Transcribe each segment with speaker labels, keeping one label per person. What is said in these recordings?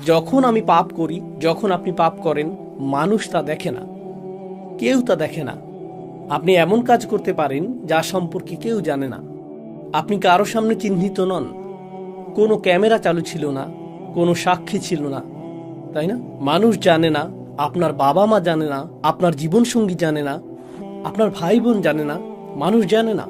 Speaker 1: যখন আমি পাপ করি, যখন আপনি পাপ করেন, মানুষ তা দেখে না, কেউ তা দেখে না। আপনি এমন কাজ করতে পারেন যা সম্পর্কে কেউ জানে না। আপনি কারো সামনে চিহ্নিত নন, কোনো ক্যামেরা চালু ছিল না, কোনো সাক্ষী ছিল না, তাই না? মানুষ জানে না, আপনার বাবা মা জানে না, আপনার জীবনসঙ্গী জানে না, আপনার ভাই বোন জানে না, মানুষ জানে না।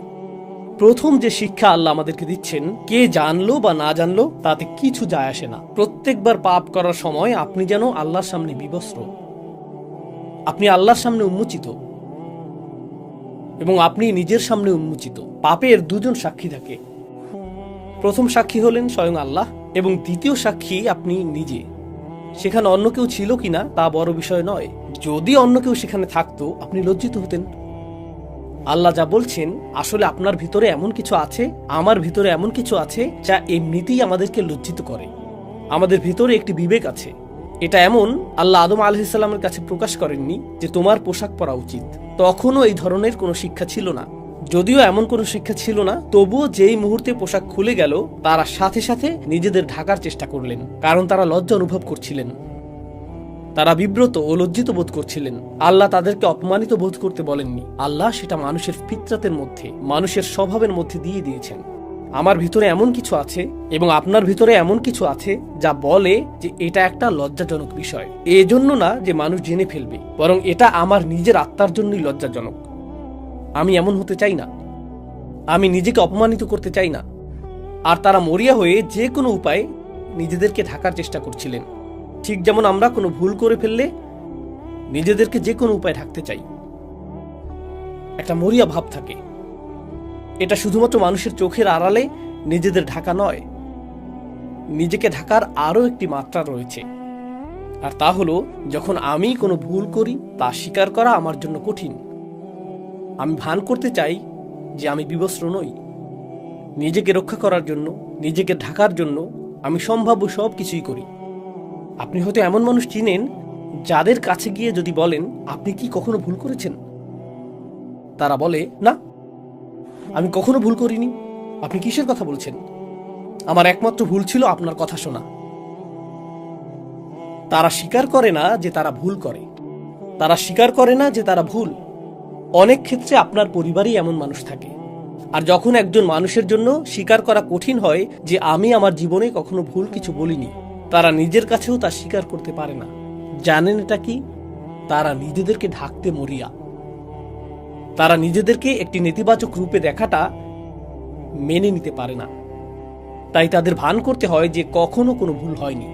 Speaker 1: প্রথম যে শিক্ষা আল্লাহ আমাদেরকে দিচ্ছেন, কে জানলো বা না জানলো তাতে কিছু যায় আসে না। প্রত্যেকবার পাপ করার সময় আপনি যেন আল্লাহর সামনে বিবস্ত্র, আপনি আল্লাহর সামনে উন্মোচিত এবং আপনি নিজের সামনে উন্মোচিত। পাপের দুজন সাক্ষী থাকে। প্রথম সাক্ষী হলেন স্বয়ং আল্লাহ এবং দ্বিতীয় সাক্ষী আপনি নিজে। সেখানে অন্য কেউ ছিল কিনা তা বড় বিষয় নয়। যদি অন্য কেউ সেখানে থাকতো, আপনি লজ্জিত হতেন। আল্লাহ যা বলছেন, আসলে আপনার ভিতরে এমন কিছু আছে, আমার ভিতরে এমন কিছু আছে যা এমনিতেই আমাদেরকে লজ্জিত করে। আমাদের ভিতরে একটি বিবেক আছে। এটা এমন, আল্লাহ আদম আলাইহিস সালামের কাছে প্রকাশ করেননি যে তোমার পোশাক পরা উচিত। তখনও এই ধরনের কোনো শিক্ষা ছিল না। যদিও এমন কোনো শিক্ষা ছিল না, তবুও যেই মুহূর্তে পোশাক খুলে গেল, তারা সাথে সাথে নিজেদের ঢাকার চেষ্টা করলেন, কারণ তারা লজ্জা অনুভব করছিলেন। তারা বিব্রত ও লজ্জিত বোধ করছিলেন। আল্লাহ তাদেরকে অপমানিত বোধ করতে বলেননি। আল্লাহ সেটা মানুষের ফিতরাতের মধ্যে, মানুষের স্বভাবের মধ্যে দিয়ে দিয়েছেন। আমার ভিতরে এমন কিছু আছে এবং আপনার ভিতরে এমন কিছু আছে যা বলে যে এটা একটা লজ্জাজনক বিষয়। এজন্য না যে মানুষ জেনে ফেলবে, বরং এটা আমার নিজের আত্মার জন্যই লজ্জাজনক। আমি এমন হতে চাই না, আমি নিজেকে অপমানিত করতে চাই না। আর তারা মরিয়া হয়ে যে কোনো উপায়ে নিজেদেরকে ঢাকার চেষ্টা করছিলেন। ঠিক যেমন আমরা কোনো ভুল করে ফেললে নিজেদেরকে যে কোনো উপায়ে ঢাকতে চাই। একটা মরিয়া ভাব থাকে। এটা শুধুমাত্র মানুষের চোখের আড়ালে নিজেদের ঢাকা নয়, নিজেকে ঢাকার আরও একটি মাত্রা রয়েছে। আর তা হলো, যখন আমি কোনো ভুল করি তা স্বীকার করা আমার জন্য কঠিন। আমি ভান করতে চাই যে আমি বিবস্ত্র নই। নিজেকে রক্ষা করার জন্য, নিজেকে ঢাকার জন্য আমি সম্ভাব্য সব কিছুই করি। আপনি হয়তো এমন মানুষ চিনেন যাদের কাছে গিয়ে যদি বলেন আপনি কি কখনো ভুল করেছেন, তারা বলে না, আমি কখনো ভুল করিনি। আপনি কিসের কথা বলছেন? আমার একমাত্র ভুল ছিল আপনার কথা শোনা। তারা স্বীকার করে না যে তারা ভুল করে, তারা স্বীকার করে না যে তারা ভুল। অনেক ক্ষেত্রে আপনার পরিবারেই এমন মানুষ থাকে। আর যখন একজন মানুষের জন্য স্বীকার করা কঠিন হয় যে আমি আমার জীবনে কখনো ভুল কিছু বলিনি, তারা নিজের কাছেও তা স্বীকার করতে পারে না। জানেন এটা কি? তারা নিজেদেরকে ঢাকতে মরিয়া। তারা নিজেদেরকে একটি নেতিবাচক রূপে দেখাটা মেনে নিতে পারে না। তাই তাদের ভান করতে হয় যে কখনো কোনো ভুল হয়নি।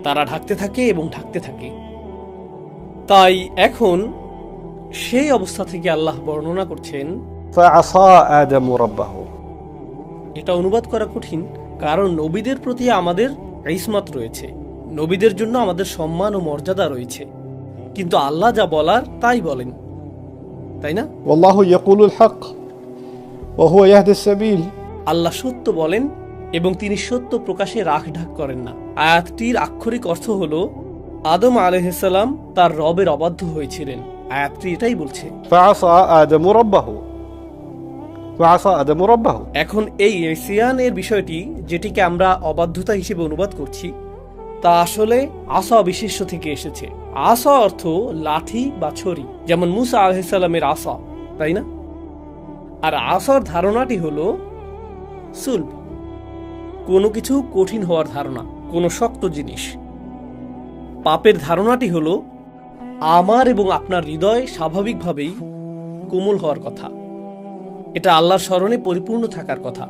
Speaker 1: তারা ঢাকতে থাকে এবং ঢাকতে থাকে। তাই এখন সেই অবস্থা থেকে আল্লাহ বর্ণনা করছেন,
Speaker 2: فعصى آدم ربه।
Speaker 1: এটা অনুবাদ করা কঠিন, কারণ নবীদের প্রতি আমাদের ইসমাত রয়েছে, নবীদের জন্য আমাদের সম্মান ও মর্যাদা রয়েছে। কিন্তু আল্লাহ যা বলার তাই বলেন, তাই না?
Speaker 2: والله يقول الحق وهو يهدي السبيل।
Speaker 1: আল্লাহ সত্য বলেন এবং তিনি সত্য প্রকাশে রাখ ঢাক করেন না। আয়াতটির আক্ষরিক অর্থ হলো আদম আলাইহিস সালাম তার রবের অবাধ্য হয়েছিলেন। আয়াতটি এটাই বলছে।
Speaker 2: فعصى آدم ربه فعصى آدم ربه।
Speaker 1: এখন এই ইসিয়ানের বিষয়টি, যেটিকে আমরা অবাধ্যতা হিসেবে অনুবাদ করছি, তা আসলে আসা বিশেষ্য থেকে এসেছে। আসা অর্থ লাঠি বা ছড়ি, যেমন মুসা আলাইহিস সালামের আসা, তাই না? আর আসার ধারণাটি হলো সুলব, কোনো কিছু কঠিন হওয়ার ধারণা, কোনো শক্ত জিনিস। পাপের ধারণাটি হলো আমার এবং আপনার হৃদয় স্বাভাবিকভাবেই কোমল হওয়ার কথা। এটা আল্লাহর স্মরণে পরিপূর্ণ থাকার কথা।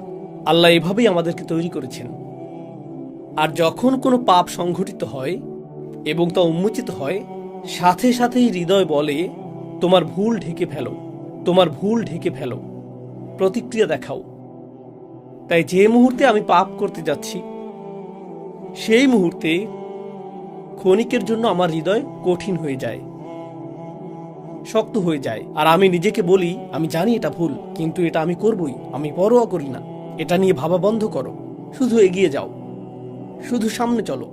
Speaker 1: আল্লাহ এভাবেই আমাদেরকে তৈরি করেছেন। আর যখন কোনো পাপ সংঘটিত হয় এবং তা উন্মোচিত হয়, সাথে সাথেই হৃদয় বলে তোমার ভুল ঢেকে ফেলো, তোমার ভুল ঢেকে ফেলো, প্রতিক্রিয়া দেখাও। তাই যে মুহূর্তে আমি পাপ করতে যাচ্ছি, সেই মুহূর্তে ক্ষণিকের জন্য আমার হৃদয় কঠিন হয়ে যায়, শক্ত হয়ে যায়। আর আমি নিজেকে বলি, আমি জানি এটা ভুল, কিন্তু এটা আমি করবই, আমি পরোয়া করি না। এটা নিয়ে ভাবা বন্ধ করো, শুধু এগিয়ে যাও, শুধু সামনে চলো।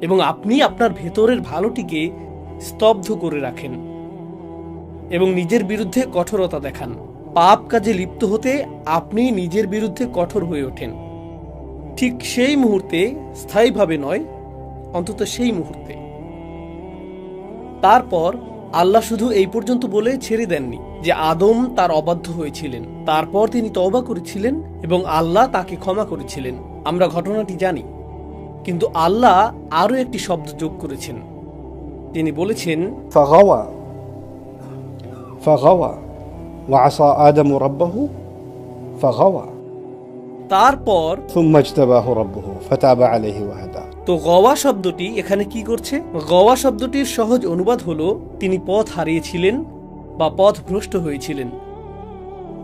Speaker 1: এবং আপনি আপনার ভেতরের ভালোটিকে স্তব্ধ করে রাখেন এবং নিজের বিরুদ্ধে কঠোরতা দেখান। পাপ কাজে লিপ্ত হতে আপনি নিজের বিরুদ্ধে কঠোর হয়ে ওঠেন। ঠিক সেই মুহূর্তে, স্থায়ীভাবে নয়, অন্তত সেই মুহূর্তে। তারপর আল্লাহ শুধু এই পর্যন্ত বলে ছেড়ে দেননি যে আদম তার অবাধ্য হয়েছিলেন, তারপর তিনি তওবা করেছিলেন এবং আল্লাহ তাকে ক্ষমা করেছিলেন। আমরা ঘটনাটি জানি, কিন্তু আল্লাহ আরো একটি শব্দ যোগ করেছেন। তিনি বলেছেন
Speaker 2: فغوى فغوى وعصى آدم ربه فغوى
Speaker 1: তারপর
Speaker 2: ثم اجتباه ربه فتاب عليه وهدى।
Speaker 1: তো গওয়া শব্দটি এখানে কি করছে? গওয়া শব্দটির সহজ অনুবাদ হলো তিনি পথ হারিয়েছিলেন বা পথ ভ্রষ্ট হয়েছিলেন,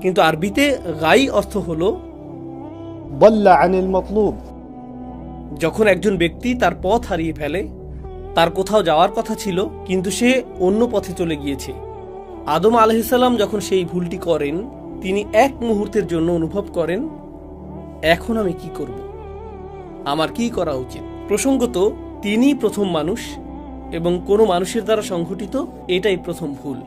Speaker 1: কিন্তু আরবিতে গাই অর্থ হলো
Speaker 2: ضل عن المطلوب।
Speaker 1: যখন একজন ব্যক্তি তার পথ হারিয়ে ফেলে, তার কোথাও যাওয়ার কথা ছিল কিন্তু সে অন্য পথে চলে গিয়েছে। আদম আলাইহিসসালাম যখন সেই ভুলটি করেন, তিনি এক মুহূর্তের জন্য অনুভব করেন, এখন আমি কি করব, আমার কি করা উচিত। প্রসঙ্গত তিনি প্রথম মানুষ এবং কোনো মানুষের দ্বারা সংঘটিত এটাই প্রথম ভুল।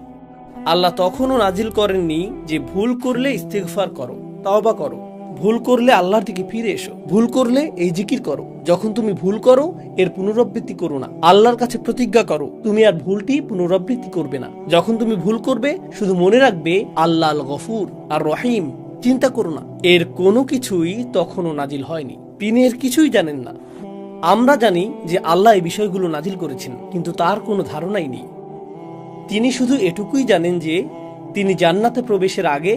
Speaker 1: আল্লাহ তখনও নাজিল করেননি যে ভুল করলে ইস্তিগফার করো, তওবা করো, ভুল করলে আল্লাহর দিকে ফিরে এসো, ভুল করলে এই জিকির করো। যখন তুমি ভুল করো এর পুনরাবৃত্তি করো না, আল্লাহর কাছে প্রতিজ্ঞা করো তুমি আর ভুলটি পুনরাবৃত্তি করবে না। যখন তুমি ভুল করবে শুধু মনে রাখবে আল্লাহ আল গফুর আর রহিম, চিন্তা করো না। এর কোনো কিছুই তখনও নাজিল হয়নি, তিনি এর কিছুই জানেন না। আমরা জানি যে আল্লাহ এই বিষয়গুলো নাজিল করেছেন, কিন্তু তার কোনো ধারণাই নেই। তিনি শুধু এটুকুই জানেন যে তিনি জান্নাতে প্রবেশের আগে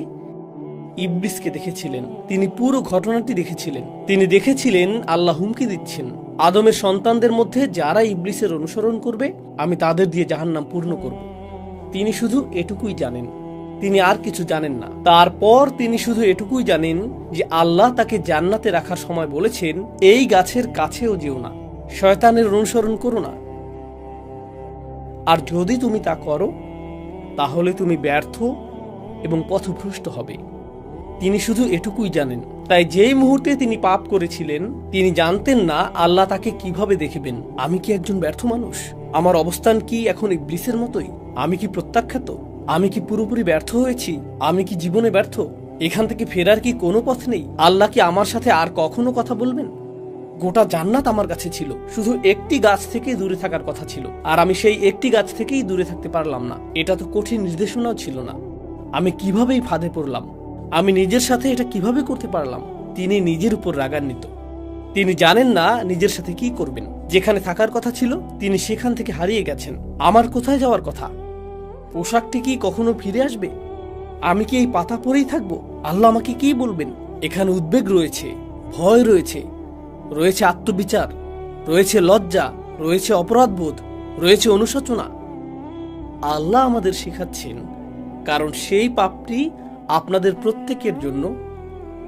Speaker 1: ইবলিসকে দেখেছিলেন, তিনি পুরো ঘটনাটি দেখেছিলেন। তিনি দেখেছিলেন আল্লাহ হুমকি দিচ্ছেন, আদমের সন্তানদের মধ্যে যারা ইবলিসের অনুসরণ করবে আমি তাদের দিয়ে জাহান্নাম পূর্ণ করব। তিনি শুধু এটুকুই জানেন, তিনি আর কিছু জানেন না। তারপর তিনি শুধু এটুকুই জানেন যে আল্লাহ তাকে জান্নাতে রাখার সময় বলেছেন এই গাছের কাছেও যেও না, শয়তানের অনুসরণ করো না, আর যদি তুমি তা করো তাহলে তুমি ব্যর্থ এবং পথভ্রষ্ট হবে। তিনি শুধু এটুকুই জানেন। তাই যেই মুহূর্তে তিনি পাপ করেছিলেন তিনি জানতেন না আল্লাহ তাকে কিভাবে দেখবেন। আমি কি একজন ব্যর্থ মানুষ? আমার অবস্থান কি এখন ইবলিসের মতোই? আমি কি প্রত্যাখ্যাত? আমি কি পুরোপুরি ব্যর্থ হয়েছি? আমি কি জীবনে ব্যর্থ? এখান থেকে ফেরার কি কোনো পথ নেই? আল্লাহ কি আমার সাথে আর কখনো কথা বলবেন? গোটা জান্নাত আমার কাছে ছিল, শুধু একটি গাছ থেকে দূরে থাকার কথা ছিল, আর আমি সেই একটি গাছ থেকেই দূরে থাকতে পারলাম না। এটা তো কঠিন নির্দেশনাও ছিল না। আমি কিভাবেই ফাঁদে পড়লাম? আমি নিজের সাথে এটা কিভাবে করতে পারলাম? তিনি নিজের উপর রাগান্বিত। তিনি জানেন না নিজের সাথে কি করবেন। যেখানে থাকার কথা ছিল তিনি সেখান থেকে হারিয়ে গেছেন। আমার কোথায় যাওয়ার কথা? পোশাকটি কি কখনো ফিরে আসবে? আমি কি এই পাতা পরেই থাকবো? আল্লাহ আমাকে কি বলবেন? এখানে উদ্বেগ রয়েছে, ভয় রয়েছে, রয়েছে আত্মবিচার, রয়েছে লজ্জা, রয়েছে অপরাধবোধ, রয়েছে অনুশোচনা। আল্লাহ আমাদের শেখাচ্ছেন, কারণ সেই পাপটি আপনাদের প্রত্যেকের জন্য,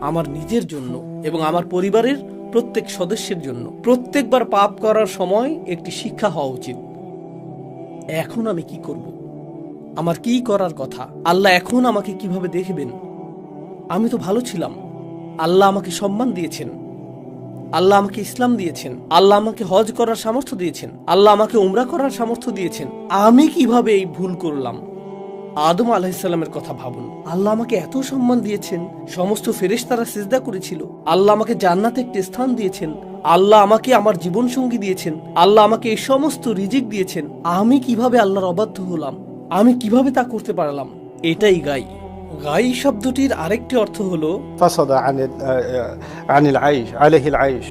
Speaker 1: আমার নিজের জন্য এবং আমার পরিবারের প্রত্যেক সদস্যের জন্য। প্রত্যেকবার পাপ করার সময় একটি শিক্ষা হওয়া উচিত। এখন আমি কি করব? আমার কি করার কথা? আল্লাহ এখন আমাকে কিভাবে দেখবেন? আমি তো ভালো ছিলাম, আল্লাহ আমাকে সম্মান দিয়েছেন, আল্লাহ আমাকে ইসলাম দিয়েছেন, আল্লাহ আমাকে হজ করার সামর্থ্য দিয়েছেন, আল্লাহ আমাকে উমরা করার সামর্থ্য দিয়েছেন। আমি কিভাবে এই ভুল করলাম? আদম আলাইহিসসালামের কথা ভাবুন। আল্লাহ আমাকে এত সম্মান দিয়েছেন, সমস্ত ফেরেশতারা সিজদা করেছিল, আল্লাহ আমাকে জান্নাতে একটি স্থান দিয়েছেন, আল্লাহ আমাকে আমার জীবন সঙ্গী দিয়েছেন, আল্লাহ আমাকে এই সমস্ত রিজিক দিয়েছেন। আমি কিভাবে আল্লাহর অবাধ্য হলাম? আমি কিভাবে তা করতে পারলাম? এটাই গাই। গাই শব্দটির আরেকটি অর্থ হলো
Speaker 2: فصد عن العيش عليه العيش।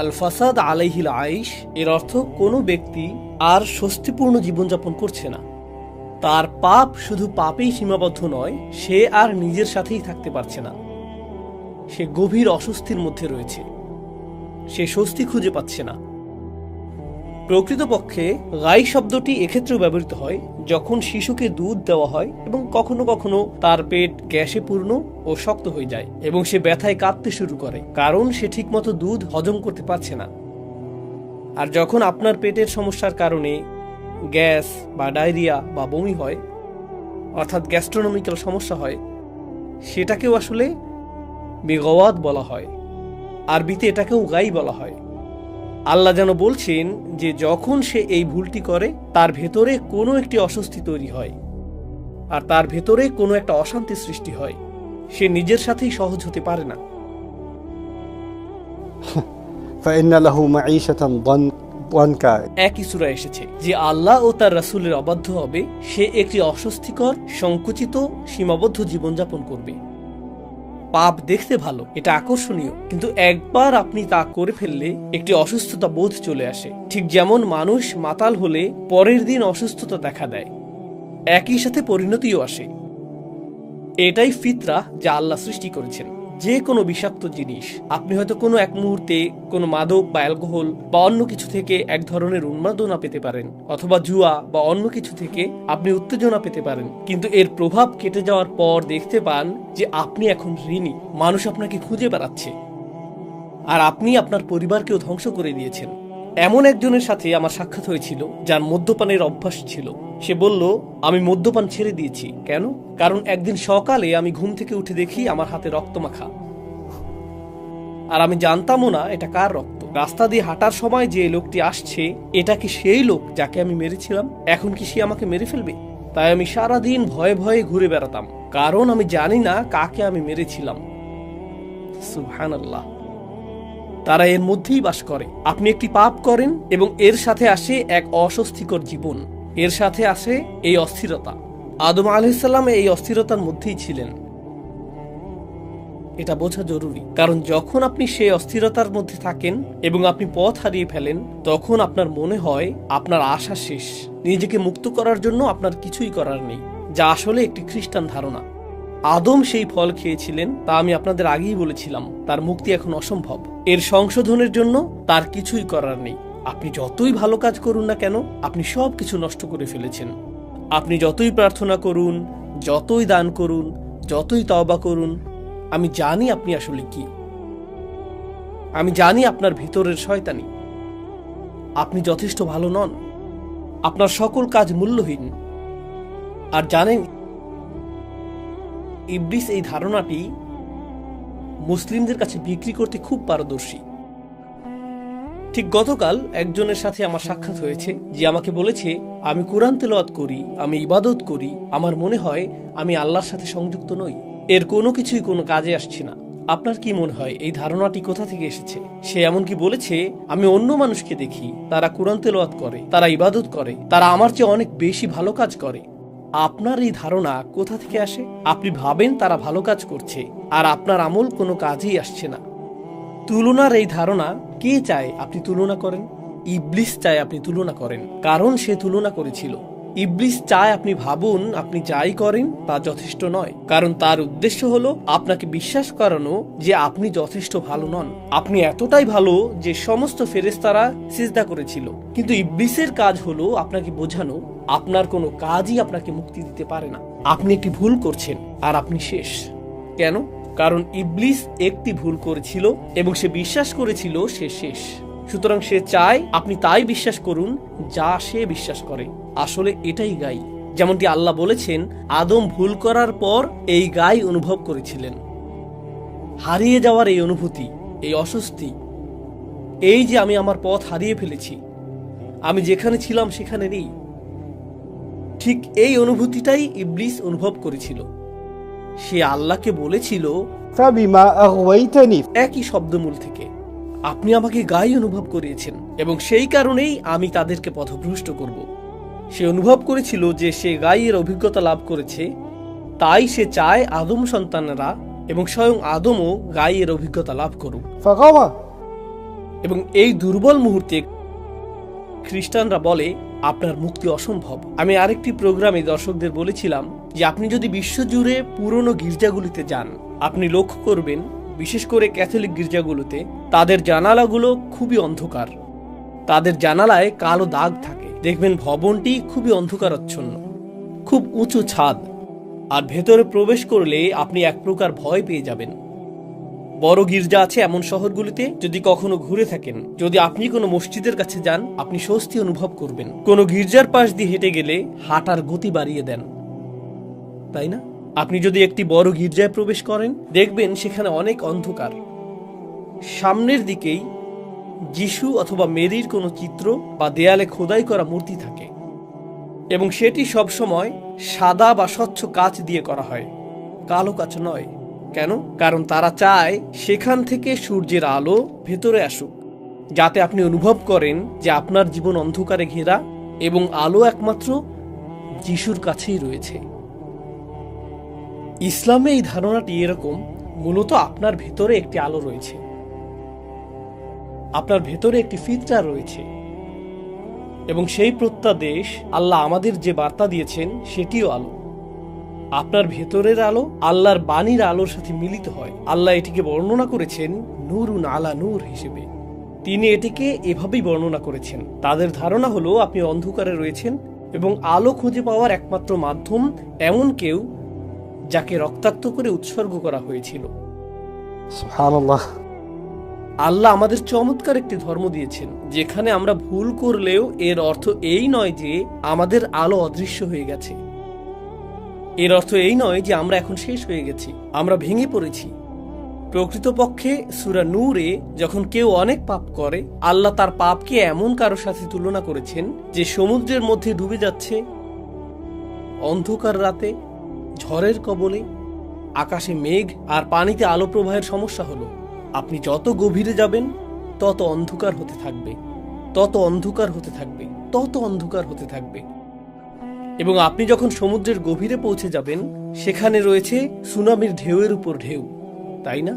Speaker 1: আল ফাসাদ আলাইহিল আইশ। এর অর্থ কোনো ব্যক্তি আর স্বস্তিপূর্ণ জীবনযাপন করছে না। তার পাপ শুধু পাপেই সীমাবদ্ধ নয়, সে আর নিজের সাথেই থাকতে পারছে না। সে গভীর অস্বস্তির মধ্যে রয়েছে, সে স্বস্তি খুঁজে পাচ্ছে না। প্রকৃতপক্ষে গাই শব্দটি এক্ষেত্রেও ব্যবহৃত হয় যখন শিশুকে দুধ দেওয়া হয় এবং কখনো কখনো তার পেট গ্যাসে পূর্ণ ও শক্ত হয়ে যায় এবং সে ব্যথায় কাঁপতে শুরু করে, কারণ সে ঠিকমতো দুধ হজম করতে পারছে না। আর যখন আপনার পেটের সমস্যার কারণে গ্যাস বা ডায়রিয়া বা বমি হয়, অর্থাৎ গ্যাস্ট্রোনমিক্যাল সমস্যা হয়, সেটাকেও আসলে বেগওয়াত বলা হয়। আরবিতে এটাকেও গাই বলা হয়। আল্লাহ যেন বলছেন যে যখন সে এই ভুলটি করে তার ভেতরে কোনো একটি অস্বস্তি তৈরি হয় আর তার ভেতরে কোনো একটা অশান্তি সৃষ্টি হয়। সে নিজের সাথেই সহজ হতে পারে না।
Speaker 2: فإن له معيشة ضنك tuankai.
Speaker 1: একই সূরায় এসেছে যে আল্লাহ ও তার রাসূলের অবাধ্য হবে সে একটি অস্বস্তিকর, সংকুচিত, সীমাবদ্ধ জীবনযাপন করবে। পাপ দেখতে ভালো, এটা আকর্ষণীয়, কিন্তু একবার আপনি তা করে ফেললে একটি অসুস্থতা বোধ চলে আসে। ঠিক যেমন মানুষ মাতাল হলে পরের দিন অসুস্থতা দেখা দেয়, একই সাথে পরিণতিও আসে। এটাই ফিতরা যা আল্লাহ সৃষ্টি করেছেন। যে কোনো বিষাক্ত জিনিস, আপনি হয়তো কোনো এক মুহূর্তে কোনো মাদক বা অ্যালকোহল বা অন্য কিছু থেকে এক ধরনের উন্মাদনা পেতে পারেন, অথবা জুয়া বা অন্য কিছু থেকে আপনি উত্তেজনা পেতে পারেন, কিন্তু এর প্রভাব কেটে যাওয়ার পর দেখতে পান যে আপনি এখন ঋণী, মানুষ আপনাকে খুঁজে বেড়াচ্ছে, আর আপনি আপনার পরিবারকেও ধ্বংস করে দিয়েছেন। এমন একজনের সাথে আমার সাক্ষাৎ হয়েছিল যার মদ্যপানের অভ্যাস ছিল। সে বলল, আমি মদ্যপান ছেড়ে দিয়েছি। কেন? কারণ একদিন সকালে আমি ঘুম থেকে উঠে দেখি আমার হাতে রক্ত মাখা, আর আমি জানতামও না এটা কার রক্ত। রাস্তা দিয়ে হাঁটার সময় যে লোকটি আসছে, এটা কি সেই লোক যাকে আমি মেরেছিলাম? এখন কি সে আমাকে মেরে ফেলবে? তাই আমি সারাদিন ভয়ে ভয়ে ঘুরে বেড়াতাম, কারণ আমি জানি না কাকে আমি মেরেছিলাম। সুবহানাল্লাহ। তারা এর মধ্যেই বাস করে। আপনি একটি পাপ করেন এবং এর সাথে আসে এক অস্বস্তিকর জীবন, এর সাথে আসে এই অস্থিরতা। আদম আলাইহিস সালাম এই অস্থিরতার মধ্যেই ছিলেন। এটা বোঝা জরুরি, কারণ যখন আপনি সেই অস্থিরতার মধ্যে থাকেন এবং আপনি পথ হারিয়ে ফেলেন, তখন আপনার মনে হয় আপনার আশা শেষ, নিজেকে মুক্ত করার জন্য আপনার কিছুই করার নেই, যা আসলে একটি খ্রিস্টান ধারণা। আদম সেই ফল খেয়েছিলেন, তা আমি আপনাদের আগেই বলেছিলাম। তার মুক্তি এখন অসম্ভব। এর সংশোধনের জন্য তার কিছুই করার নেই। আপনি যতই ভালো কাজ করুন না কেন, আপনি সব কিছু নষ্ট করে ফেলেছেন। আপনি যতই প্রার্থনা করুন, যতই দান করুন, যতই তওবা করুন, আমি জানি আপনি আসলে কি। আমি জানি আপনার ভিতরের শয়তানি। আপনি যথেষ্ট ভালো নন, আপনার সকল কাজ মূল্যহীন। আর জানেন, ইবলিস এই ধারণাটি মুসলিমদের কাছে বিক্রি করতে খুব পারদর্শী। ঠিক গতকাল একজনের সাথে আমার সাক্ষাৎ হয়েছে, যে আমাকে বলেছে, আমি কোরআন তেলাওয়াত করি, আমি ইবাদত করি, আমার মনে হয় আমি আল্লাহর সাথে সংযুক্ত নই, এর কোনো কিছুই কোনো কাজে আসছে না। আপনার কি মনে হয় এই ধারণাটি কোথা থেকে এসেছে? সে এমনকি বলেছে, আমি অন্য মানুষকে দেখি, তারা কোরআন তেলাওয়াত করে, তারা ইবাদত করে, তারা আমার চেয়ে অনেক বেশি ভালো কাজ করে। আপনার এই ধারণা কোথা থেকে আসে? আপনি ভাবেন তারা ভালো কাজ করছে, আর আপনার আমল কোনো কাজেই আসছে না। তুলনার এই ধারণা কে চায় আপনি তুলনা করেন? ইবলিস চায় আপনি তুলনা করেন, কারণ সে তুলনা করেছিল। ইবলিস চায় আপনি ভাবুন আপনি যাই করেন তা যথেষ্ট নয়, কারণ তার উদ্দেশ্য হলো আপনাকে বিশ্বাস করানো যে আপনি যথেষ্ট ভালো নন। আপনি এতটাই ভালো যে সমস্ত ফেরেশতারা সিজদা করেছিল। কিন্তু ইবলিসের কাজ হলো আপনাকে বোঝানো আপনার কোনো কাজই আপনাকে মুক্তি দিতে পারে না, আপনি একটি ভুল করছেন আর আপনি শেষ। কেন? কারণ ইবলিস একটি ভুল করেছিল এবং সে বিশ্বাস করেছিল সে শেষ। সুতরাং সে চায় আপনি তাই বিশ্বাস করুন যা সে বিশ্বাস করে। আসলে এটাই গাই। যেমনটি আল্লাহ বলেছেন, আদম ভুল করার পর এই গাই অনুভব করেছিলেন। হারিয়ে যাওয়ার এই অনুভূতি, এই অস্বস্তি, এই যে আমি আমার পথ হারিয়ে ফেলেছি, আমি যেখানে ছিলাম সেখানে নেই, ঠিক এই অনুভূতিটাই ইবলিস অনুভব করেছিল। সে আল্লাহকে বলেছিল,
Speaker 2: فبما أغويتني
Speaker 1: একই শব্দমূল থেকে, আপনি আমাকে গাই অনুভব করিয়েছেন এবং সেই কারণেই আমি তাদেরকে পথভ্রষ্ট করব। সে অনুভব করেছিল যে সে গাইয়ের অভিজ্ঞতা লাভ করেছে, তাই সে চায় আদম সন্তানেরা এবং স্বয়ং আদমও গাইয়ের অভিজ্ঞতা লাভ করুক।
Speaker 2: فغوى
Speaker 1: এবং এই দুর্বল মুহূর্তে খ্রিস্টানরা বলে আপনার মুক্তি অসম্ভব। আমি আরেকটি প্রোগ্রামে দর্শকদের বলেছিলাম যে আপনি যদি বিশ্বজুড়ে পুরনো গির্জাগুলিতে যান, আপনি লক্ষ্য করবেন বিশেষ করে ক্যাথলিক গির্জাগুলোতে তাদের জানালাগুলো খুবই অন্ধকার। তাদের জানালায় কালো দাগ থাকে। দেখবেন ভবনটি খুবই অন্ধকারাচ্ছন্ন, খুব উঁচু ছাদ, আর ভেতরে প্রবেশ করলে আপনি এক প্রকার ভয় পেয়ে যাবেন। বড় গির্জা আছে এমন শহরগুলিতে, যদি কখনো ঘুরে থাকেন, যদি আপনি কোনো মসজিদের কাছে যান, আপনি স্বস্তি অনুভব করবেন। কোনো গির্জার পাশ দিয়ে হেঁটে গেলে হাঁটার গতি বাড়িয়ে দেন, তাই না? আপনি যদি একটি বড় গির্জায় প্রবেশ করেন, দেখবেন সেখানে অনেক অন্ধকার। সামনের দিকেই যিশু অথবা মেরির কোনো চিত্র বা দেয়ালে খোদাই করা মূর্তি থাকে, এবং সেটি সবসময় সাদা বা স্বচ্ছ কাচ দিয়ে করা হয়, কালো কাচ নয়। কেন? কারণ তারা চায় সেখান থেকে সূর্যের আলো ভেতরে আসুক যাতে আপনি অনুভব করেন যে আপনার জীবন অন্ধকারে ঘেরা এবং আলো একমাত্র যিশুর কাছেই রয়েছে। ইসলামে এই ধারণাটি এরকম, মূলত আপনার ভেতরে একটি আলো রয়েছে, আপনার ভেতরে একটি ফিতরা রয়েছে, এবং সেই প্রত্যাদেশ আল্লাহ আমাদের যে বার্তা দিয়েছেন সেটিও আলো। আপনার ভেতরের আলো আল্লাহর বাণীর আলোর সাথে মিলিত হয়। আল্লাহ এটিকে বর্ণনা করেছেন নূরুন আলা নূর হিসেবে। তিনি এটিকে এভাবেই বর্ণনা করেছেন। তাদের ধারণা হলো আপনি অন্ধকারে রয়েছেন এবং আলো খুঁজে পাওয়ার একমাত্র মাধ্যম এমন কেউ যাকে রক্তাক্ত করে উৎসর্গ করা হয়েছিল।
Speaker 2: সুবহানাল্লাহ।
Speaker 1: আল্লাহ আমাদের চমৎকার একটি ধর্ম দিয়েছেন যেখানে আমরা ভুল করলেও এর অর্থ এই নয় যে আমাদের আলো অদৃশ্য হয়ে গেছে। এর অর্থ এই নয় যে আমরা এখন শেষ হয়ে গেছি, আমরা ভেঙে পড়েছি। প্রকৃতপক্ষে সূরা নূরে যখন কেউ অনেক পাপ করে, আল্লাহ তার পাপকে এমন কারোর সাথে তুলনা করেছেন যে সমুদ্রের মধ্যে ডুবে যাচ্ছে, অন্ধকার রাতে, ঝড়ের কবলে, আকাশে মেঘ আর পানিতে আলো প্রবাহের সমস্যা হলো আপনি যত গভীরে যাবেন তত অন্ধকার হতে থাকবে, তত অন্ধকার হতে থাকবে, তত অন্ধকার হতে থাকবে। এবং আপনি যখন সমুদ্রের গভীরে পৌঁছে যাবেন সেখানে রয়েছে সুনামির ঢেউয়ের উপর ঢেউ, তাই না?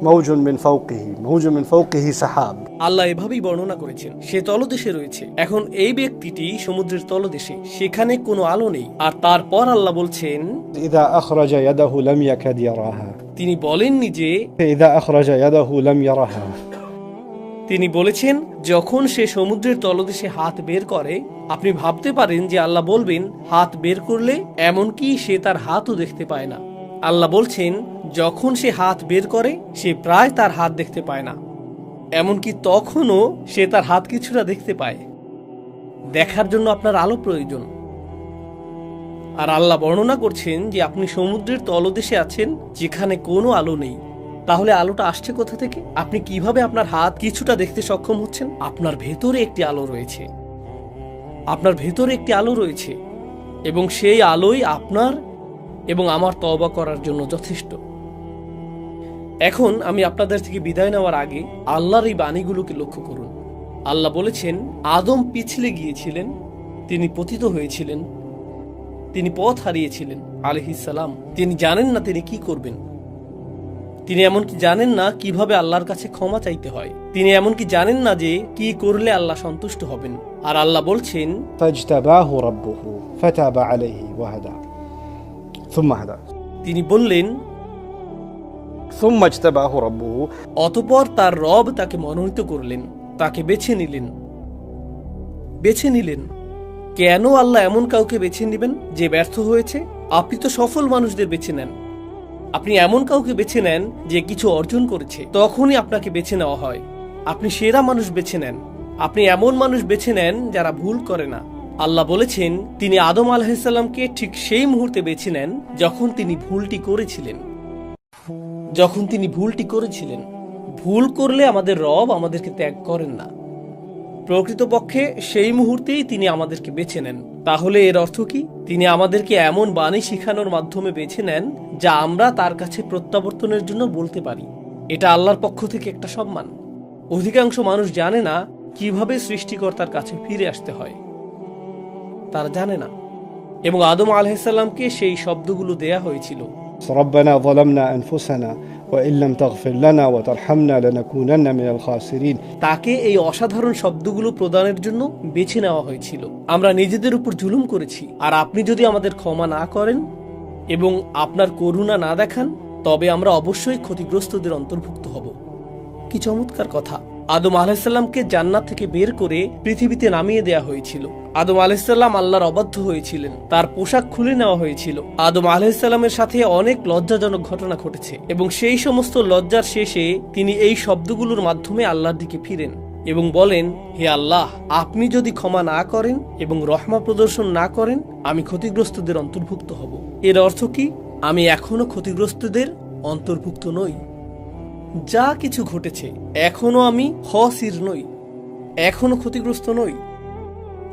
Speaker 2: موج من فوقه موج من فوقه سحاب।
Speaker 1: আল্লাহ এভাবেই বর্ণনা করেছেন সে তলদেশে রয়েছে। এখন এই ব্যক্তিটি সমুদ্রের তলদেশে, সেখানে কোনো আলো নেই, আর তারপর আল্লাহ বলছেন
Speaker 2: إذا أخرج يده لم يكد يراها।
Speaker 1: তিনি বলেননি যে,
Speaker 2: إذا أخرج يده لم يرها।
Speaker 1: তিনি বলেছেন যখন সে সমুদ্রের তলদেশে হাত বের করে, আপনি ভাবতে পারেন যে আল্লাহ বলবেন হাত বের করলে, এমনকি সে তার হাতও দেখতে পায় না। আল্লাহ বলছেন যখন সে হাত বের করে সে প্রায় তার হাত দেখতে পায় না, এমনকি তখনও সে তার হাত কিছুটা দেখতে পায়। দেখার জন্য আপনার আলো প্রয়োজন। আর আল্লাহ বর্ণনা করছেন যে আপনি সমুদ্রের তলদেশে আছেন যেখানে কোনো আলো নেই। তাহলে আলোটা আসছে কোথা থেকে? আপনি কিভাবে আপনার হাত কিছুটা দেখতে সক্ষম হচ্ছেন? আপনার ভেতরে একটি আলো রয়েছে, আপনার ভেতরে একটি আলো রয়েছে, এবং সেই আলোই আপনার এবং আমার তওবা করার জন্য যথেষ্ট। এখন আমি আপনাদের থেকে বিদায় নেওয়ার আগে আল্লাহর এই বাণীগুলোকে লক্ষ্য করুন। আল্লাহ বলেছেন আদম পিছলে গিয়েছিলেন, তিনি পতিত হয়েছিলেন, তিনি পথ হারিয়েছিলেন আলাইহিস সালাম। তিনি জানেন না তিনি কি করবেন, তিনি এমনকি জানেন না কিভাবে আল্লাহর কাছে ক্ষমা চাইতে হয়, তিনি এমনকি জানেন না যে কি করলে আল্লাহ সন্তুষ্ট হবেন। আর আল্লাহ বলছেন
Speaker 2: فاجتباه ربه فتاب عليه وهدى ثم هدى।
Speaker 1: তিনি বললেন
Speaker 2: ثم اجتباه ربه।
Speaker 1: অতঃপর তার রব তাকে মনোনীত করলেন, তাকে বেছে নিলেন। বেছে নিলেন কেন? আল্লাহ এমন কাউকে বেছে নেবেন যে ব্যর্থ হয়েছে? আপনি তো সফল মানুষদের বেছে নেন। আপনি এমন কাউকে বেছে নেন যে কিছু অর্জন করেছে, তখনই আপনাকে বেছে নেওয়া হয়। আপনি সেরা মানুষ বেছে নেন। আপনি এমন মানুষ বেছে নেন যারা ভুল করে না। আল্লাহ বলেছেন তিনি আদম আলাইহিস সালামকে ঠিক সেই মুহূর্তে বেছে নেন যখন তিনি ভুলটি করেছিলেন। যখন তিনি ভুলটি করেছিলেন। ভুল করলে আমাদের রব আমাদেরকে ত্যাগ করেন না। প্রকৃতপক্ষে সেই মুহূর্তেই তিনি আমাদেরকে বেছে নেন। তাহলে এর অর্থ কি? তিনি আমাদেরকে এমন বাণী শিখানোর মাধ্যমে বেছে নেন যা আমরা তার কাছে প্রত্যাবর্তনের জন্য বলতে পারি। এটা আল্লাহর পক্ষ থেকে একটা সম্মান। অধিকাংশ মানুষ জানে না কিভাবে সৃষ্টিকর্তার কাছে ফিরে আসতে হয়, তারা জানে না। এবং আদম আলাইহিস সালামকে সেই শব্দগুলো দেয়া হয়েছিল,
Speaker 2: ربنا ظلمنا أنفسنا وإن لم تغفر لنا وترحمنا لنكونن من الخاسرين।
Speaker 1: তাকে এই অসাধারণ শব্দগুলো প্রদানের জন্য বেছে নেওয়া হয়েছিল। আমরা নিজেদের উপর জুলুম করেছি, আর আপনি যদি আমাদের ক্ষমা না করেন এবং আপনার করুণা না দেখান, তবে আমরা অবশ্যই ক্ষতিগ্রস্তদের অন্তর্ভুক্ত হব। কি চমৎকার কথা! আদম আলাইহিস সালামকে জান্নাত থেকে বের করে পৃথিবীতে নামিয়ে দেয়া হয়েছিল। আদম আলাইহিস সালাম আল্লাহর অবাধ্য হয়েছিলেন, তার পোশাক খুলে নেওয়া হয়েছিল। আদম আলাইহিস সালামের সাথে অনেক লজ্জাজনক ঘটনা ঘটেছে, এবং সেই সমস্ত লজ্জার শেষে তিনি এই শব্দগুলোর মাধ্যমে আল্লাহর দিকে ফিরেন এবং বলেন, হে আল্লাহ, আপনি যদি ক্ষমা না করেন এবং রহমত প্রদর্শন না করেন, আমি ক্ষতিগ্রস্তদের অন্তর্ভুক্ত হব। এর অর্থ কি? আমি এখনো ক্ষতিগ্রস্তদের অন্তর্ভুক্ত নই। যা কিছু ঘটেছে এখনো আমি খসির নই, এখনো ক্ষতিগ্রস্ত নই।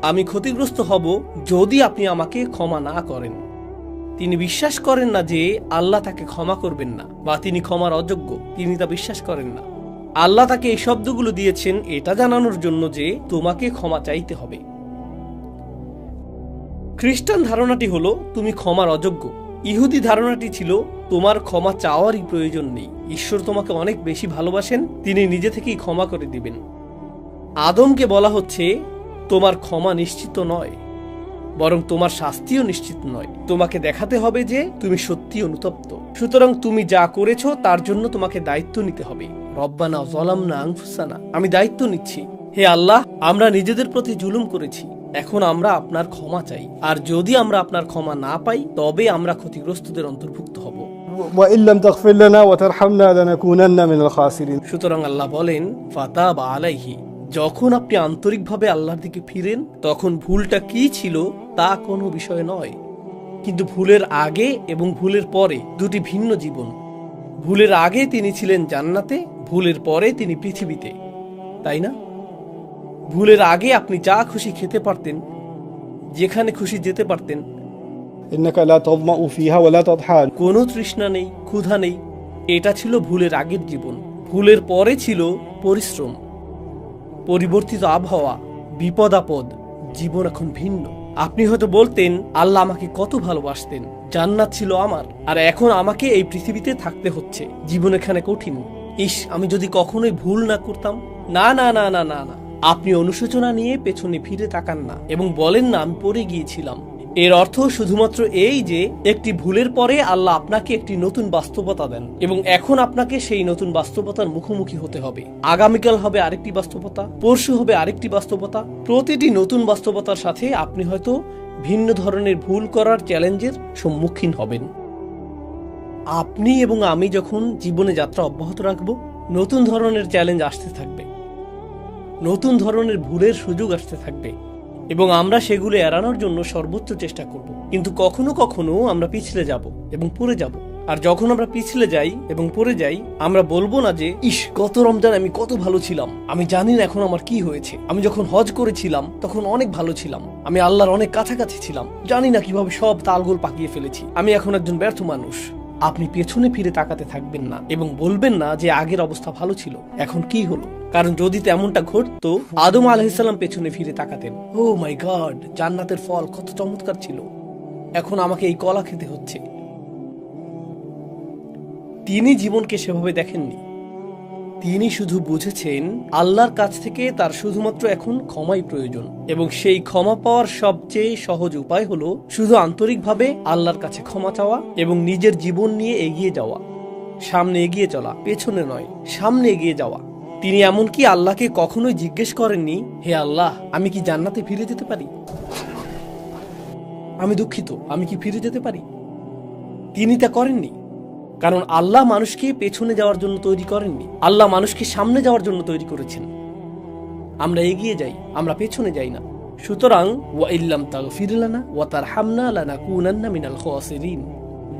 Speaker 1: আমি ক্ষতিগ্রস্ত হব যদি আপনি আমাকে ক্ষমা না করেন। তিনি বিশ্বাস করেন না যে আল্লাহ তাকে ক্ষমা করবেন না, বা তিনি ক্ষমার অযোগ্য, তিনি তা বিশ্বাস করেন না। আল্লাহ তাকে এই শব্দগুলো দিয়েছেন এটা জানানোর জন্য যে তোমাকে ক্ষমা চাইতে হবে। খ্রিস্টান ধারণাটি হলো তুমি ক্ষমার অযোগ্য। ইহুদি ধারণাটি ছিল তোমার ক্ষমা চাওয়ারই প্রয়োজন নেই, ঈশ্বর তোমাকে অনেক বেশি ভালোবাসেন, তিনি নিজে থেকেই ক্ষমা করে দিবেন। আদমকে বলা হচ্ছে তোমার ক্ষমা নিশ্চিত নয়, বরং তোমার শাস্তিও নিশ্চিত নয়। তোমাকে দেখাতে হবে যে তুমি সত্যি অনুতপ্ত। সুতরাং তুমি যা করেছো তার জন্য তোমাকে দায়িত্ব নিতে হবে। রব্বানা যালামনা আনফুসানা, আমি দায়িত্ব নিচ্ছি। হে আল্লাহ, আমরা নিজেদের প্রতি জুলুম করেছি, এখন আমরা আপনার ক্ষমা চাই। আর যদি আমরা আপনার ক্ষমা না পাই তবে আমরা ক্ষতিগ্রস্তদের অন্তর্ভুক্ত হব।
Speaker 2: وإن لم تغفر لنا وترحمنا لنكونن من الخاسرين।
Speaker 1: সুতরাং আল্লাহ বলেন ফাতাবা আলাইহি, যখন আপনি আন্তরিকভাবে আল্লাহর দিকে ফিরেন তখন ভুলটা কি ছিল তা কোনো বিষয় নয়। কিন্তু ভুলের আগে এবং ভুলের পরে দুটি ভিন্ন জীবন। ভুলের আগে তিনি ছিলেন জান্নাতে, ভুলের পরে তিনি পৃথিবীতে, তাই না? ভুলের আগে আপনি যা খুশি খেতে পারতেন, যেখানে খুশি যেতে পারতেন,
Speaker 2: إنك لا تظمأ فيها ولا تضحى।
Speaker 1: কোনো তৃষ্ণা নেই, ক্ষুধা নেই। এটা ছিল ভুলের আগের জীবন। ভুলের পরে ছিল পরিশ্রম, পরিবর্তিত আবহাওয়া, বিপদ আপদ। জীবন এখন ভিন্ন। আপনি হয়তো বলতেন আল্লাহ আমাকে কত ভালোবাসতেন, জান্নাত ছিল আমার, আর এখন আমাকে এই পৃথিবীতে থাকতে হচ্ছে, জীবন এখানে কঠিন। ইস, আমি যদি কখনোই ভুল না করতাম। না না না না না না, আপনি অনুশোচনা নিয়ে পেছনে ফিরে তাকান না এবং বলেন না আমি পড়ে গিয়েছিলাম। এর অর্থ শুধুমাত্র এই যে একটি ভুলের পরে আল্লাহ আপনাকে একটি নতুন বাস্তবতা দেন এবং এখন আপনাকে সেই নতুন বাস্তবতার মুখোমুখি হতে হবে। আগামীকাল হবে আরেকটি বাস্তবতা, পরশু হবে আরেকটি বাস্তবতা। প্রতিটি নতুন বাস্তবতার সাথে আপনি হয়তো ভিন্ন ধরনের ভুল করার চ্যালেঞ্জের সম্মুখীন হবেন। আপনি এবং আমি যখন জীবনে যাত্রা অব্যাহত রাখব, নতুন ধরনের চ্যালেঞ্জ আসতে থাকবে, নতুন ধরনের ভুলের সুযোগ আসতে থাকবে এবং আমরা সেগুলো এড়ানোর জন্য সর্বোচ্চ চেষ্টা করব। কিন্তু কখনো কখনো আমরা পিছলে যাব এবং পড়ে যাব। আর যখন আমরা পিছলে যাই এবং পড়ে যাই, আমরা বলবো না যে ইস, গত রমজান আমি কত ভালো ছিলাম, আমি জানি না এখন আমার কি হয়েছে। আমি যখন হজ করেছিলাম তখন অনেক ভালো ছিলাম, আমি আল্লাহর অনেক কাছাকাছি ছিলাম, জানি না কিভাবে সব তালগোল পাকিয়ে ফেলেছি, আমি এখন একজন ব্যর্থ মানুষ। আপনি পেছনে ফিরে তাকাতে থাকবেন না এবং বলবেন না যে আগের অবস্থা ভালো ছিল, এখন কি হলো। কারণ যদি তেমনটা ঘটতো, আদম আলাইহিসসালাম পেছনে ফিরে তাকাতেন, ও মাই গড, জান্নাতের ফল কত চমৎকার ছিল, এখন আমাকে এই কলা খেতে হচ্ছে। তিনি জীবনকে সেভাবে দেখেননি। তিনি শুধু বুঝেছেন আল্লাহর কাছ থেকে তার শুধুমাত্র এখন ক্ষমাই প্রয়োজন এবং সেই ক্ষমা পাওয়ার সবচেয়ে সহজ উপায় হলো শুধু আন্তরিকভাবে আল্লাহর কাছে ক্ষমা চাওয়া এবং নিজের জীবন নিয়ে এগিয়ে যাওয়া। সামনে এগিয়ে চলা, পেছনে নয়, সামনে এগিয়ে যাওয়া। তিনি এমনকি আল্লাহকে কখনোই জিজ্ঞেস করেননি, হে আল্লাহ, আমি কি জান্নাতে ফিরে যেতে পারি? আমি দুঃখিত, আমি কি ফিরে যেতে পারি? তিনি তা করেননি, কারণ আল্লাহ মানুষকে পেছনে যাওয়ার জন্য তৈরি করেননি, আল্লাহ মানুষকে সামনে যাওয়ার জন্য তৈরি করেছেন। আমরা এগিয়ে যাই, আমরা পেছনে যাই না। সুতরাং ওয়া ইল্লাম তাগফির লানা ওয়া তারহামনা লানাকুনান্না মিনাল খাসিরিন।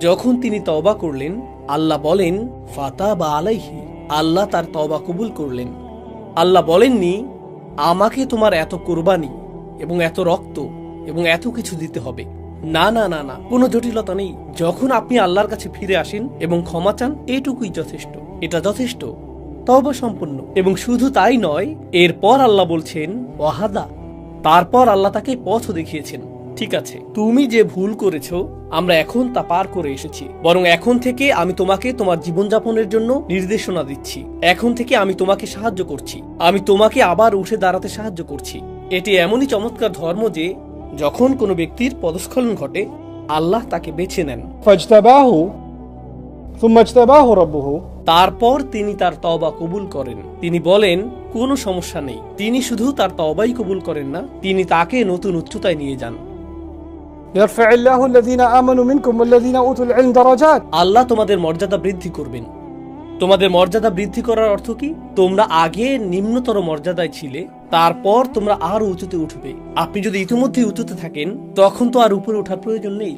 Speaker 1: যখন তিনি তওবা করলেন, আল্লাহ বলেন ফাতাবা আলাইহি, আল্লাহ তার তওবা কবুল করলেন। আল্লাহ বলেননি আমাকে তোমার এত কুরবানি এবং এত রক্ত এবং এত কিছু দিতে হবে। না না না না, কোনো জটিলতা নেই। যখন আপনি আল্লাহর কাছে ফিরে আসেন এবং ক্ষমা চান, এটুকুই যথেষ্ট, এটা যথেষ্ট, তওবা সম্পূর্ণ। এবং শুধু তাই নয়, এরপর আল্লাহ বলছেন ওয়াহাদা, তারপর আল্লাহ তাকে পথ দেখিয়েছেন। ঠিক আছে, তুমি যে ভুল করেছো আমরা এখন তা পার করে এসেছি, বরং এখন থেকে আমি তোমাকে তোমার জীবনযাপনের জন্য নির্দেশনা দিচ্ছি। এখন থেকে আমি তোমাকে সাহায্য করছি, আমি তোমাকে আবার উঠে দাঁড়াতে সাহায্য করছি। এটি এমনই চমৎকার ধর্ম যে যখন কোনো ব্যক্তির পদস্খলন ঘটে, আল্লাহ তাকে বেছে নেন,
Speaker 2: فاجتباه ثم اجتباه ربه।
Speaker 1: তারপর তিনি তার তওবা কবুল করেন। তিনি বলেন কোনো সমস্যা নেই। তিনি শুধু তার তওবাই কবুল করেন না, তিনি তাকে নতুন উচ্চতায় নিয়ে যান।
Speaker 2: يرفع الله الذين آمنوا منكم والذين أوتوا العلم درجات।
Speaker 1: আল্লাহ তোমাদের মর্যাদা বৃদ্ধি করবেন। তোমাদের মর্যাদা বৃদ্ধি করার অর্থ কি? তোমরা আগে নিম্নতর মর্যাদায় ছিলে, তারপর তোমরা আরো উঁচুতে উঠবে। আপনি যদি ইতিমধ্যে উঁচুতে থাকেন, তখন তো আর উপরে ওঠার প্রয়োজন নেই।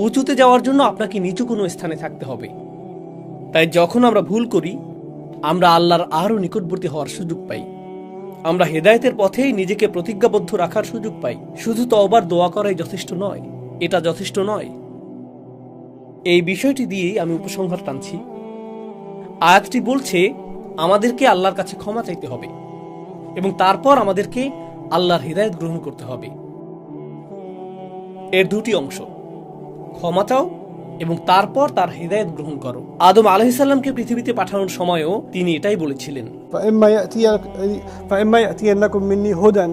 Speaker 1: উঁচুতে যাওয়ার জন্য আপনাকে নিচু কোনো স্থানে থাকতে হবে। তাই যখন আমরা ভুল করি, আমরা আল্লাহর আরো নিকটবর্তী হওয়ার সুযোগ পাই। আমরা হেদায়েতের পথেই নিজেকে প্রতিজ্ঞাবদ্ধ রাখার সুযোগ পাই। শুধু তওবার দোয়া করাই যথেষ্ট নয়, এটা যথেষ্ট নয়। এই বিষয়টি দিয়েই আমি উপসংহার টানছি। আয়াতটি বলছে আমাদেরকে আল্লাহর কাছে ক্ষমা চাইতে হবে এবং তারপর আমাদেরকে আল্লাহর হিদায়াত গ্রহণ করতে হবে। এর দুটি অংশ, ক্ষমা চাও এবং তারপর তার হিদায়াত গ্রহণ করো। আদম আলাইহিস সালামকে পৃথিবীতে পাঠানোর সময়ও তিনি এটাই বলেছিলেন,
Speaker 2: فإما يأتينكم مني هدى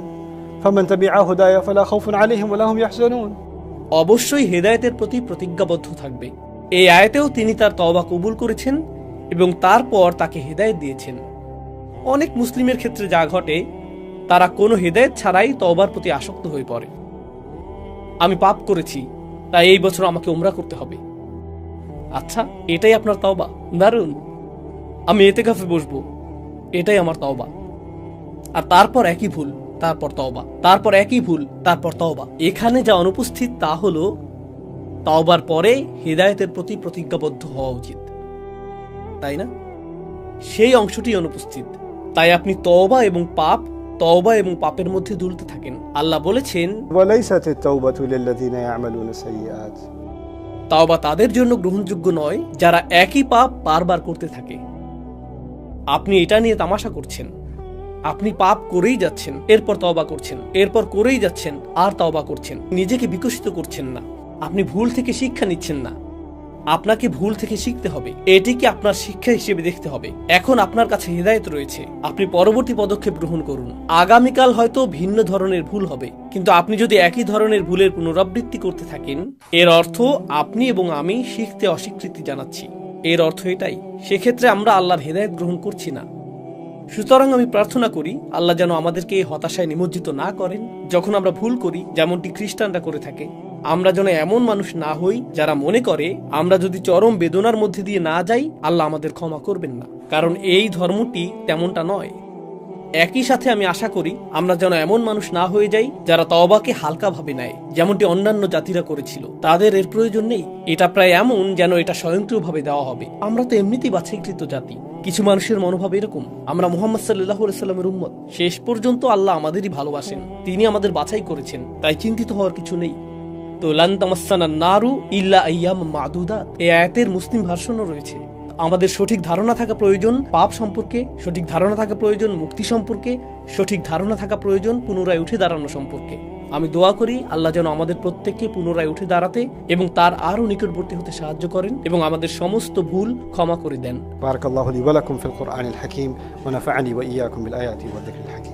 Speaker 2: فمن تبع هداي فلا خوف عليهم ولا هم يحزنون।
Speaker 1: অবশ্যই হেদায়েতের প্রতি প্রতিজ্ঞাবদ্ধ থাকবে। এই আয়াতেও তিনি তার তওবা কবুল করেছেন এবং তারপর তাকে হেদায়েত দিয়েছেন। অনেক মুসলিমের ক্ষেত্রে যা ঘটে, তারা কোনো হেদায়েত ছাড়াই তওবার প্রতি আসক্ত হয়ে পড়ে। আমি পাপ করেছি, তাই এই বছর আমাকে উমরা করতে হবে। আচ্ছা, এটাই আপনার তওবা? দারুণ। আমি ইতিকাফে বসবো, এটাই আমার তওবা। আর তারপর একই ভুল, তারপর তওবা, তারপর একই ভুল, তারপর তওবা। এখানে যা অনুপস্থিত তা হলো তওবার পরে হিদায়াতের প্রতি প্রতিজ্ঞাবদ্ধ হওয়া উচিত, তাই না? সেই অংশটি অনুপস্থিত। তাই আপনি তওবা এবং পাপের মধ্যে দুলতে থাকেন। আল্লাহ বলেছেন,
Speaker 2: وليست التوبة للذين يعملون السيئات।
Speaker 1: তওবা তাদের জন্য গ্রহণযোগ্য নয় যারা একই পাপ বারবার করতে থাকে। আপনি এটা নিয়ে তামাশা করছেন। আপনি পাপ করেই যাচ্ছেন, এরপর তওবা করছেন, এরপর করেই যাচ্ছেন, আর তওবা করছেন। নিজেকে বিকশিত করছেন না। আপনি ভুল থেকে শিক্ষা নিচ্ছেন না। আপনাকে ভুল থেকে শিখতে হবে, এটিকে আপনার শিক্ষা হিসেবে দেখতে হবে। এখন আপনার কাছে হিদায়াত রয়েছে, আপনি পরবর্তী পদক্ষেপ গ্রহণ করুন। আগামীকাল হয়তো ভিন্ন ধরনের ভুল হবে, কিন্তু আপনি যদি একই ধরনের ভুলের পুনরাবৃত্তি করতে থাকেন, এর অর্থ আপনি এবং আমি শিখতে অস্বীকৃতি জানাচ্ছি। এর অর্থ এটাই, সেক্ষেত্রে আমরা আল্লাহর হিদায়াত গ্রহণ করছি না। সুতরাং আমি প্রার্থনা করি আল্লাহ যেন আমাদেরকে এই হতাশায় নিমজ্জিত না করেন যখন আমরা ভুল করি, যেমনটি খ্রিস্টানরা করে থাকে। আমরা যেন এমন মানুষ না হই যারা মনে করে আমরা যদি চরম বেদনার মধ্যে দিয়ে না যাই, আল্লাহ আমাদের ক্ষমা করবেন না, কারণ এই ধর্মটি তেমনটা নয়। একই সাথে আমি আশা করি আমরা যেন এমন মানুষ না হয়ে যাই যারা তওবাকে হালকাভাবে নেয়, যেমনটি অন্যান্য জাতিরা করেছিল। তাদের এর প্রয়োজন নেই। এটা প্রায় এমন যেন এটা স্বয়ংক্রিয়ভাবে দেওয়া হবে। আমরা তো এমনিতেই বাছাইকৃত জাতি। কিছু মানুষের মনোভাব এরকম, আমরা মুহাম্মদ সাল্লাল্লাহু আলাইহি সাল্লামের উম্মত। শেষ পর্যন্ত আল্লাহ আমাদেরই ভালোবাসেন, তিনি আমাদের বাছাই করেছেন, তাই চিন্তিত হওয়ার কিছু নেই। তো লান তামাসসানান নারু ইল্লা আইয়াম মাদুদাত, এই আয়াতের মুসলিম ভার্সনও রয়েছে। আমাদের সঠিক ধারণা থাকা প্রয়োজন পাপ সম্পর্কে, সঠিক ধারণা থাকা প্রয়োজন মুক্তি সম্পর্কে, সঠিক ধারণা থাকা প্রয়োজন পুনরায় উঠে দাঁড়ানো সম্পর্কে। আমি দোয়া করি আল্লাহ যেন আমাদের প্রত্যেককে পুনরায় উঠে দাঁড়াতে এবং তার আরো নিকটবর্তী হতে সাহায্য করেন এবং আমাদের সমস্ত ভুল ক্ষমা করে দেন।
Speaker 2: بارك الله لي ولكم في القرآن الحكيم ونفعني وإياكم بالآيات والذكر الحكيم।